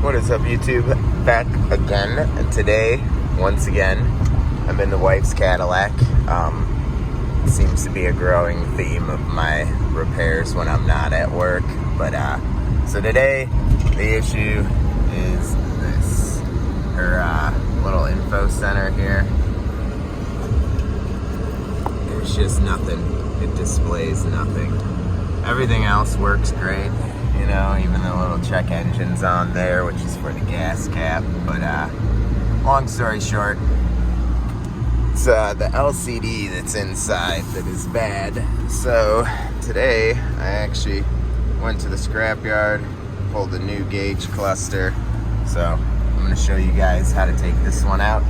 What is up, YouTube? Back again, and today, once again, I'm in the wife's Cadillac. Seems to be a growing theme of my repairs when I'm not at work. But so today, the issue is this: her little info center here. There's just nothing. It displays nothing. Everything else works great. You know, even the little check engine's on there, which is for the gas cap. But long story short, it's the LCD that's inside that is bad. So today I actually went to the scrapyard, pulled a new gauge cluster. So I'm going to show you guys how to take this one out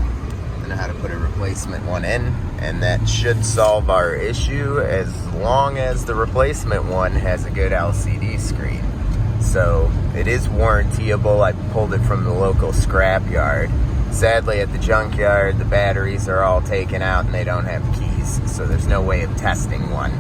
and how to put a replacement one in, and that should solve our issue as long as the replacement one has a good LCD screen. So it is warrantyable. I pulled it from the local scrapyard. Sadly, at the junkyard, the batteries are all taken out and they don't have keys, so there's no way of testing one.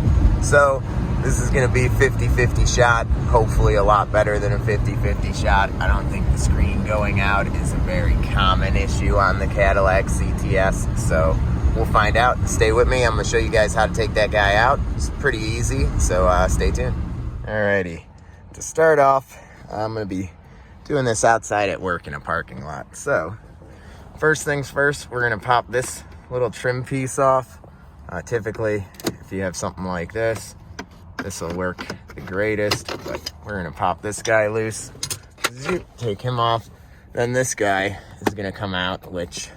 So this is going to be 50-50 shot, hopefully a lot better than a 50-50 shot. I don't think the screen going out is a very common issue on the Cadillac CTS, so we'll find out. Stay with me. I'm going to show you guys how to take that guy out. It's pretty easy, so stay tuned. Alrighty. To start off, I'm going to be doing this outside at work in a parking lot. So, first things first, we're going to pop this little trim piece off. Typically, if you have something like this, this will work the greatest, but we're going to pop this guy loose. Take him off. Then this guy is going to come out, which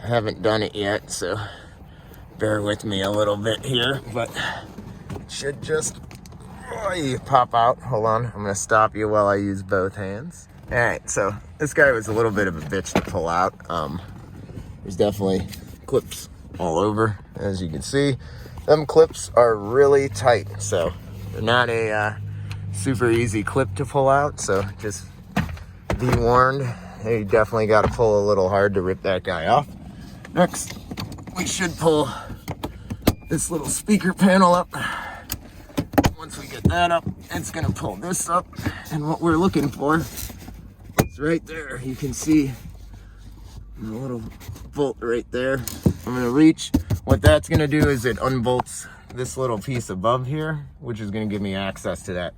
I haven't done it yet, so bear with me a little bit here, but it should just pop out. Hold on, I'm gonna stop you while I use both hands. All right, so this guy was a little bit of a bitch to pull out. There's definitely clips all over, as you can see. Them clips are really tight, so they're not a super easy clip to pull out, so just be warned. You definitely got to pull a little hard to rip that guy off. Next, we should pull this little speaker panel up. Once we get that up, it's gonna pull this up, and what we're looking for is right there. You can see the little bolt right there. I'm gonna reach. What that's gonna do is it unbolts this little piece above here, which is gonna give me access to that.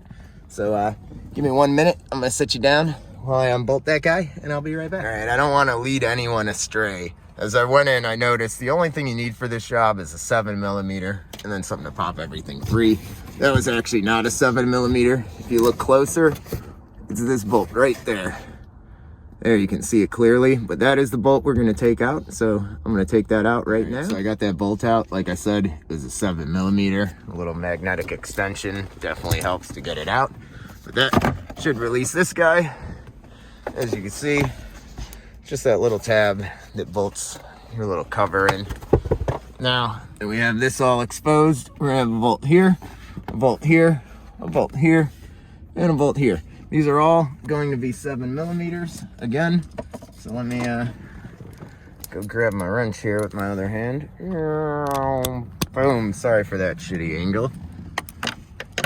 So give me 1 minute. I'm gonna sit you down while I unbolt that guy, and I'll be right back. All right, I don't want to lead anyone astray. As I went in, I noticed the only thing you need for this job is a 7mm and then something to pop everything free. That was actually not a 7mm. If you look closer, it's this bolt right there. There, you can see it clearly, but that is the bolt we're going to take out. So I'm going to take that out right now. So I got that bolt out. Like I said, it was a 7mm. A little magnetic extension definitely helps to get it out. But that should release this guy. As you can see, just that little tab that bolts your little cover in. Now that we have this all exposed, we're gonna have a bolt here, a bolt here, a bolt here, and a bolt here. These are all going to be 7mm again. So let me go grab my wrench here with my other hand. Boom, sorry for that shitty angle.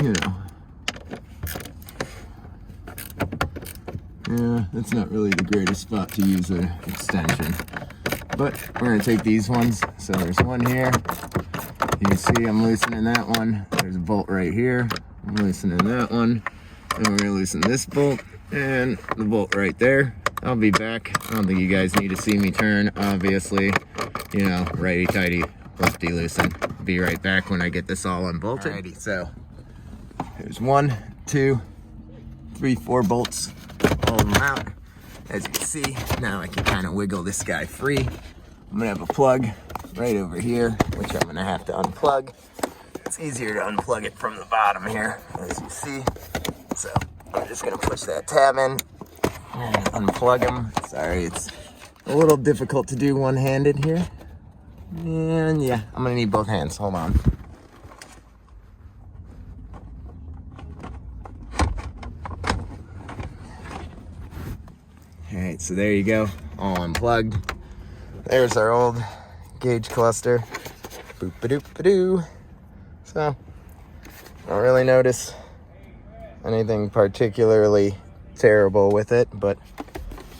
You know. Yeah, that's not really the greatest spot to use an extension. But we're gonna take these ones. So there's one here. You can see I'm loosening that one. There's a bolt right here. I'm loosening that one. And we're gonna loosen this bolt and the bolt right there. I'll be back. I don't think you guys need to see me turn, obviously. You know, righty-tighty, lefty-loosen. Be right back when I get this all unbolted. Alrighty, so there's 1, 2, 3, 4 bolts. Pull them out. As you can see, now I can kind of wiggle this guy free. I'm gonna have a plug right over here, which I'm gonna have to unplug. It's easier to unplug it from the bottom here, as you see. So I'm just gonna push that tab in and unplug them. Sorry, it's a little difficult to do one-handed here. And yeah, I'm gonna need both hands. Hold on. All right, so there you go, all unplugged. There's our old gauge cluster. Boop-a-doop-a-doo. So, don't really notice anything particularly terrible with it, but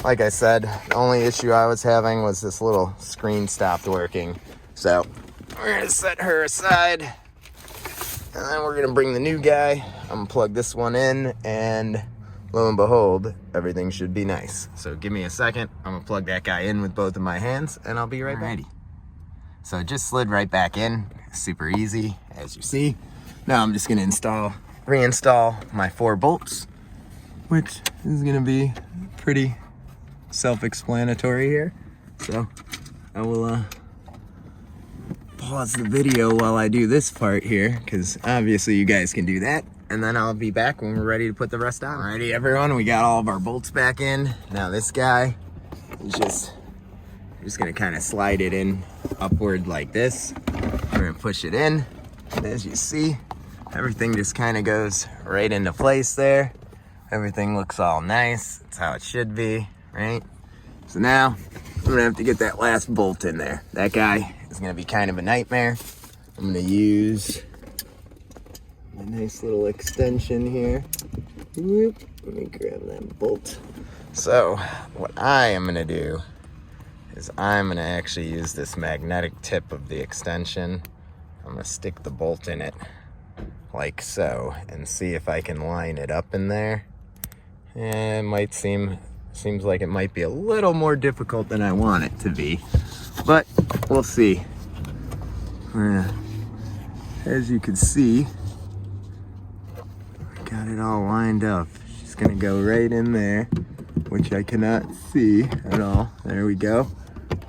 like I said, the only issue I was having was this little screen stopped working. So we're gonna set her aside, and then we're gonna bring the new guy. I'm gonna plug this one in, and lo and behold, everything should be nice. So give me a second. I'm gonna plug that guy in with both of my hands, and I'll be right back. So it just slid right back in, super easy, as you see. Now I'm just gonna reinstall my 4 bolts, which is gonna be pretty self-explanatory here. So I will pause the video while I do this part here, because obviously you guys can do that, and then I'll be back when we're ready to put the rest on. Alrighty everyone, we got all of our bolts back in. Now this guy is just gonna kind of slide it in upward like this. We're gonna push it in, and as you see, everything just kind of goes right into place there. Everything looks all nice. That's how it should be, right? So now I'm gonna have to get that last bolt in there. That guy is gonna be kind of a nightmare. I'm gonna use my nice little extension here. Whoop. Let me grab that bolt. So what I am gonna do is I'm gonna actually use this magnetic tip of the extension. I'm gonna stick the bolt in it like so and see if I can line it up in there. And it seems like it might be a little more difficult than I want it to be, but we'll see. As you can see, I got it all lined up. She's gonna go right in there, which I cannot see at all. There we go.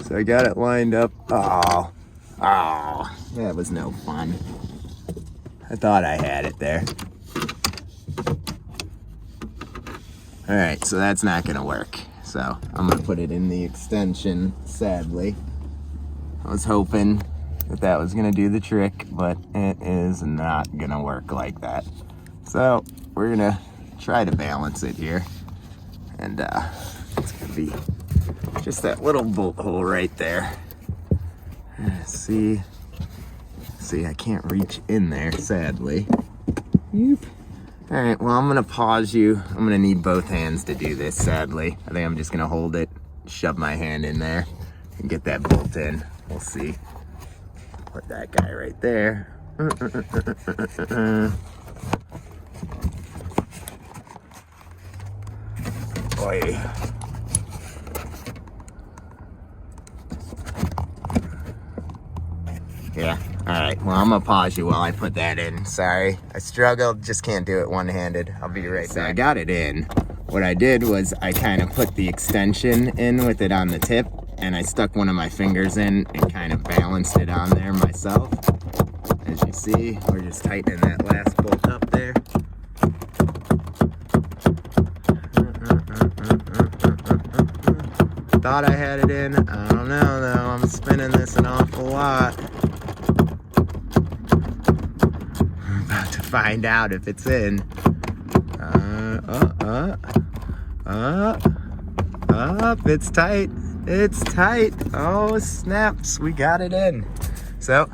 So I got it lined up. Oh, that was no fun. I thought I had it there. All right, so that's not gonna work. So I'm gonna put it in the extension, sadly. I was hoping that was gonna do the trick, but it is not gonna work like that. So we're gonna try to balance it here. And it's gonna be just that little bolt hole right there. See, I can't reach in there, sadly. Yep. All right, well, I'm gonna pause you. I'm gonna need both hands to do this, sadly. I think I'm just gonna hold it, shove my hand in there, and get that bolt in. We'll see. Put that guy right there. Boy. Yeah, all right, well, I'm gonna pause you while I put that in. Sorry, I struggled, just can't do it one-handed. I'll be right back. So I got it in. What I did was I kind of put the extension in with it on the tip, and I stuck one of my fingers in and kind of balanced it on there myself. As you see, we're just tightening that last bolt up there. Thought I had it in. I don't know though, I'm spinning this an awful lot. I'm about to find out if it's in. It's tight. It's tight. Oh, snaps. We got it in. So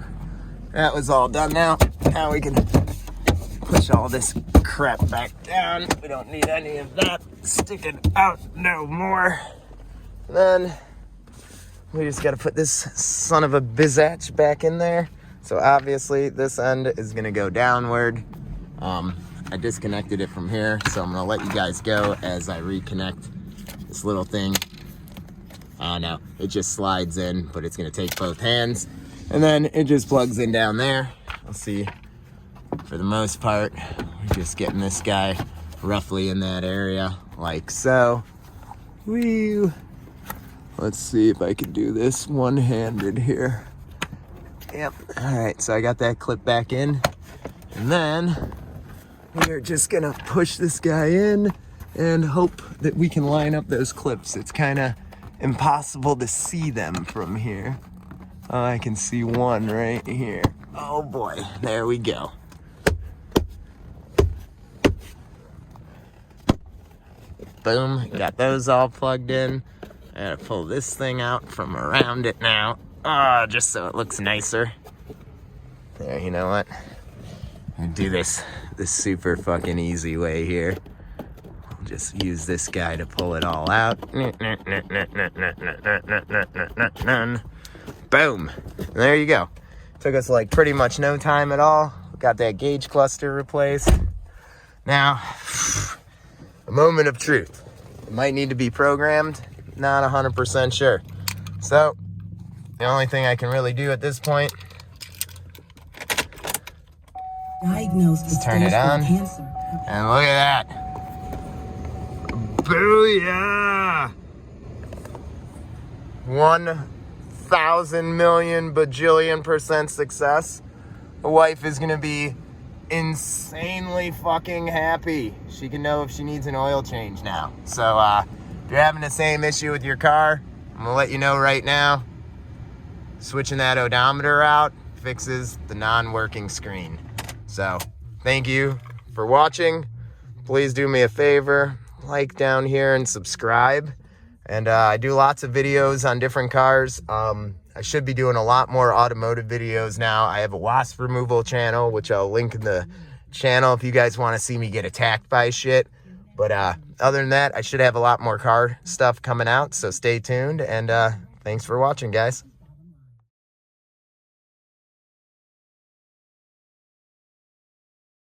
that was all done now. Now we can push all this crap back down. We don't need any of that sticking out no more. Then we just got to put this son of a bizacch back in there. So obviously this end is going to go downward. I disconnected it from here, so I'm going to let you guys go as I reconnect this little thing. No, it just slides in, but it's going to take both hands. And then it just plugs in down there. I'll see. For the most part, we're just getting this guy roughly in that area, like so. Whee! Let's see if I can do this one-handed here. Yep. All right, so I got that clip back in. And then we're just gonna push this guy in and hope that we can line up those clips. It's kind of impossible to see them from here. Oh, I can see one right here. Oh boy, there we go. Boom, got those all plugged in. I gotta pull this thing out from around it now. Just so it looks nicer. There, you know what? I'm gonna do this super fucking easy way here. I'll just use this guy to pull it all out. Boom. And there you go. Took us like pretty much no time at all. Got that gauge cluster replaced. Now, a moment of truth. It might need to be programmed. Not 100% sure. So, the only thing I can really do at this point is turn it on. And look at that. Booyah! 1,000 million bajillion % success. The wife is gonna be insanely fucking happy. She can know if she needs an oil change now. So if you're having the same issue with your car, I'm gonna let you know right now. Switching that odometer out fixes the non-working screen. So thank you for watching. Please do me a favor, like down here and subscribe. And I do lots of videos on different cars. I should be doing a lot more automotive videos now. I have a wasp removal channel, which I'll link in the channel if you guys want to see me get attacked by shit. But other than that, I should have a lot more car stuff coming out, so stay tuned. And thanks for watching, guys.